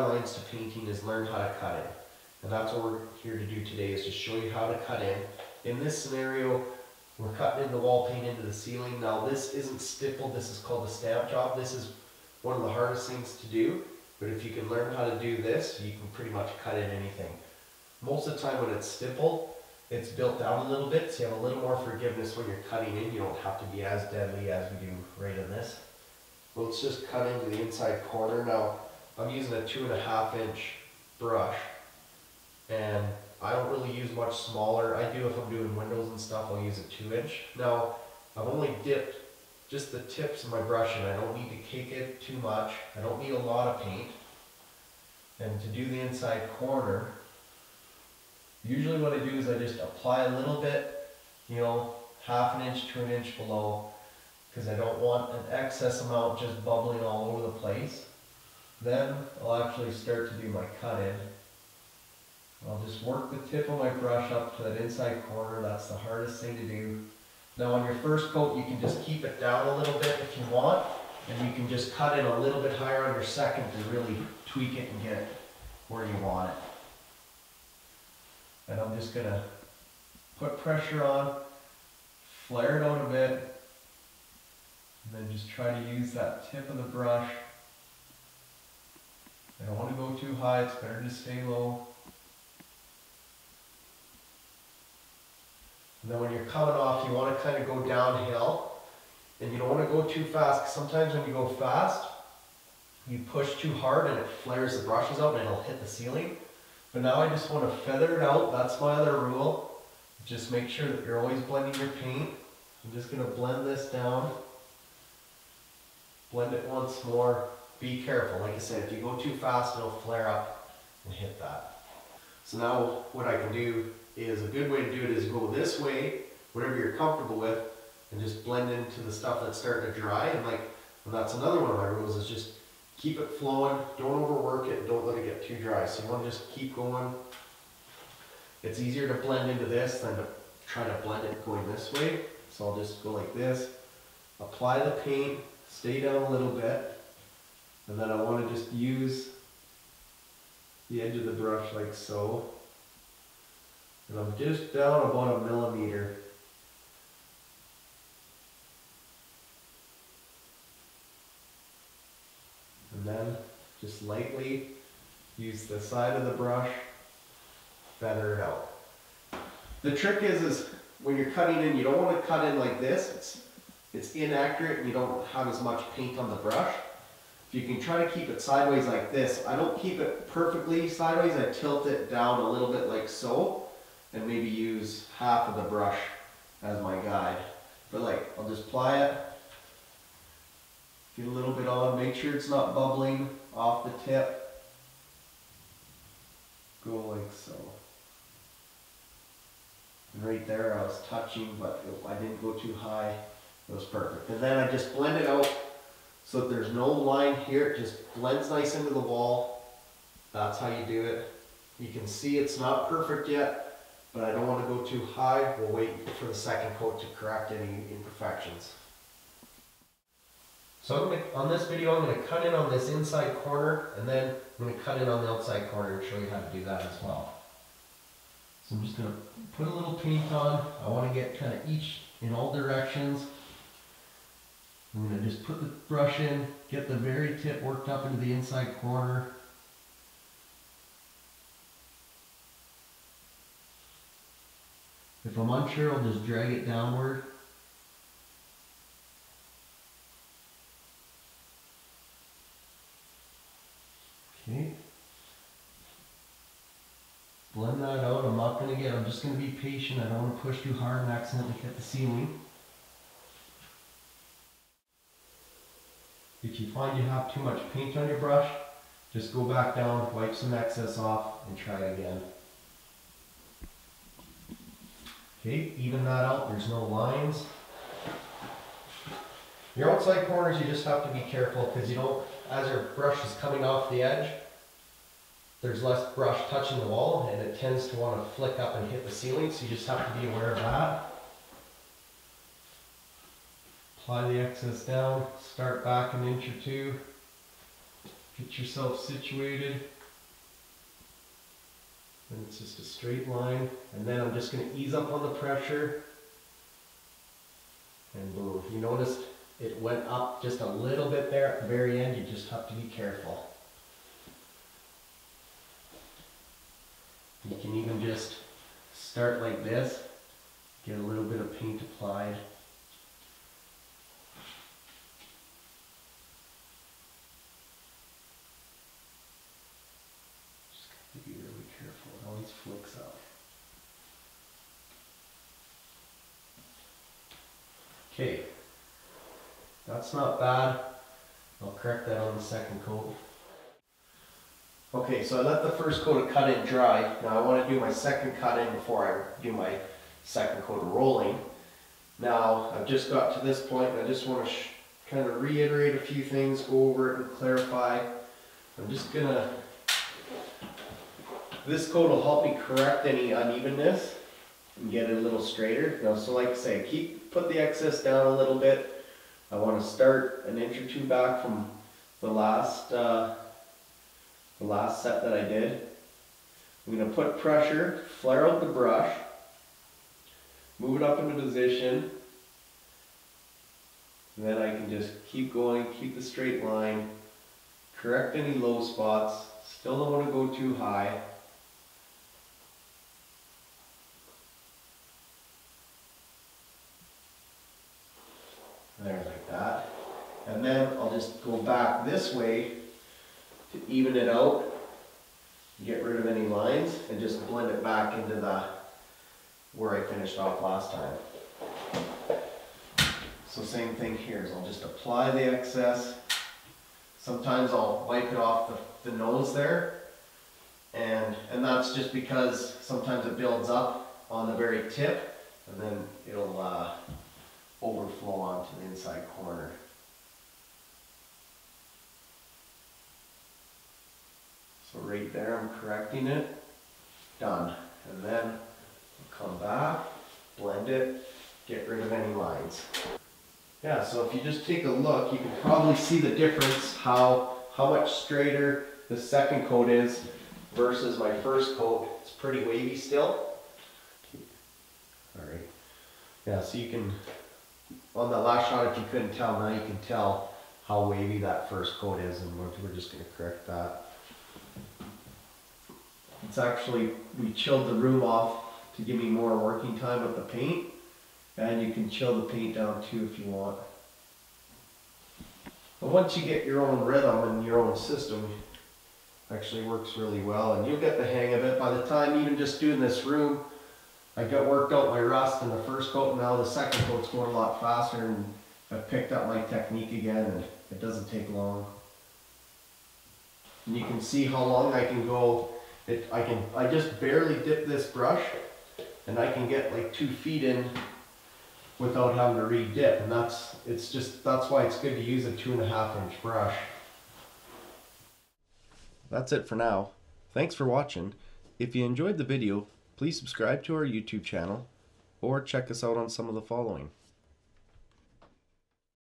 lines to painting is learn how to cut in. And that's what we're here to do today, is to show you how to cut in. In this scenario, we're cutting in the wall paint into the ceiling. Now this isn't stippled, this is called a stamp job. This is one of the hardest things to do, but if you can learn how to do this, you can pretty much cut in anything. Most of the time when it's stippled, it's built down a little bit, so you have a little more forgiveness when you're cutting in. You don't have to be as deadly as we do right in this. Well, let's just cut into the inside corner. Now, I'm using a 2.5 inch brush, and I don't really use much smaller. I do if I'm doing windows and stuff, I'll use a 2 inch. Now, I've only dipped just the tips of my brush in. I don't need to cake it too much. I don't need a lot of paint. And to do the inside corner, usually what I do is I just apply a little bit, you know, 1/2 inch to 1 inch below, because I don't want an excess amount just bubbling all over the place. Then I'll actually start to do my cut in. I'll just work the tip of my brush up to that inside corner. That's the hardest thing to do. Now on your first coat, you can just keep it down a little bit if you want, and you can just cut in a little bit higher on your second to really tweak it and get it where you want it. And I'm just gonna put pressure on, flare it out a bit, and then just try to use that tip of the brush. I don't want to go too high, it's better to stay low. And then when you're coming off, you want to kind of go downhill, and you don't want to go too fast, because sometimes when you go fast, you push too hard and it flares the brushes out and it'll hit the ceiling. But now I just want to feather it out. That's my other rule. Just make sure that you're always blending your paint. I'm just going to blend this down. Blend it once more. Be careful. Like I said, if you go too fast, it'll flare up and hit that. So now what I can do is, a good way to do it is go this way, whatever you're comfortable with, and just blend into the stuff that's starting to dry. And that's another one of my rules, is just keep it flowing, don't overwork it, don't let it get too dry. So you want to just keep going. It's easier to blend into this than to try to blend it going this way. So I'll just go like this, apply the paint, stay down a little bit, and then I want to just use the edge of the brush like so. And I'm just down about 1 millimeter. And then just lightly use the side of the brush, feather it out. The trick is when you're cutting in, you don't want to cut in like this. It's inaccurate and you don't have as much paint on the brush. If you can try to keep it sideways like this, I don't keep it perfectly sideways, I tilt it down a little bit like so, and maybe use half of the brush as my guide. But I'll just apply it, get a little bit on, make sure it's not bubbling off the tip. Go like so. And right there I was touching, but I didn't go too high. It was perfect. And then I just blend it out so that there's no line here. It just blends nice into the wall. That's how you do it. You can see it's not perfect yet, but I don't want to go too high. We'll wait for the second coat to correct any imperfections. So on this video, I'm going to cut in on this inside corner, and then I'm going to cut in on the outside corner and show you how to do that as well. So I'm just going to put a little paint on. I want to get kind of each in all directions. I'm going to just put the brush in, get the very tip worked up into the inside corner. If I'm unsure, I'll just drag it downward. Okay. Blend that out. I'm just going to be patient. I don't want to push too hard and accidentally hit the ceiling. If you find you have too much paint on your brush, just go back down, wipe some excess off, and try it again. Okay, even that out, there's no lines. Your outside corners, you just have to be careful, because you don't, as your brush is coming off the edge, there's less brush touching the wall, and it tends to want to flick up and hit the ceiling, so you just have to be aware of that. Apply the excess down, start back 1 inch or 2, Get yourself situated. And it's just a straight line. And then I'm just going to ease up on the pressure. And boom. You noticed it went up just a little bit there at the very end. You just have to be careful. You can even just start like this. Get a little bit of paint applied. Just have to be really careful. It always flicks out. Okay, that's not bad. I'll correct that on the second coat. Okay, so I let the first coat of cut in dry. Now I want to do my second cut in before I do my second coat of rolling. Now I've just got to this point and I just want to kind of reiterate a few things, go over it and clarify. I'm just gonna, this coat will help me correct any unevenness and get it a little straighter. Now, so like I say, put the excess down a little bit. I want to start an inch or two back from the last set that I did. I'm going to put pressure, flare out the brush, move it up into position, and then I can just keep going, keep the straight line, correct any low spots, still don't want to go too high. There, like that. And then I'll just go back this way to even it out, get rid of any lines, and just blend it back into where I finished off last time. So same thing here, is I'll just apply the excess. Sometimes I'll wipe it off the nose there, and that's just because sometimes it builds up on the very tip, and then it'll overflow onto the inside corner. So right there, I'm correcting it, done. And then I'll come back, blend it, get rid of any lines. Yeah, so if you just take a look, you can probably see the difference, how much straighter the second coat is versus my first coat. It's pretty wavy still. All right. Yeah, so you can, on the last shot, if you couldn't tell, now you can tell how wavy that first coat is, and we're just going to correct that. It's actually, we chilled the room off to give me more working time with the paint, and you can chill the paint down too if you want. But once you get your own rhythm and your own system, it actually works really well, and you'll get the hang of it. By the time even just doing this room, I got worked out my rust in the first coat, and now the second coat's going a lot faster, and I've picked up my technique again, and it doesn't take long. And you can see how long I can go. I just barely dip this brush, and I can get like 2 feet in without having to re-dip, and that's why it's good to use a 2.5-inch brush. That's it for now. Thanks for watching. If you enjoyed the video, please subscribe to our YouTube channel or check us out on some of the following.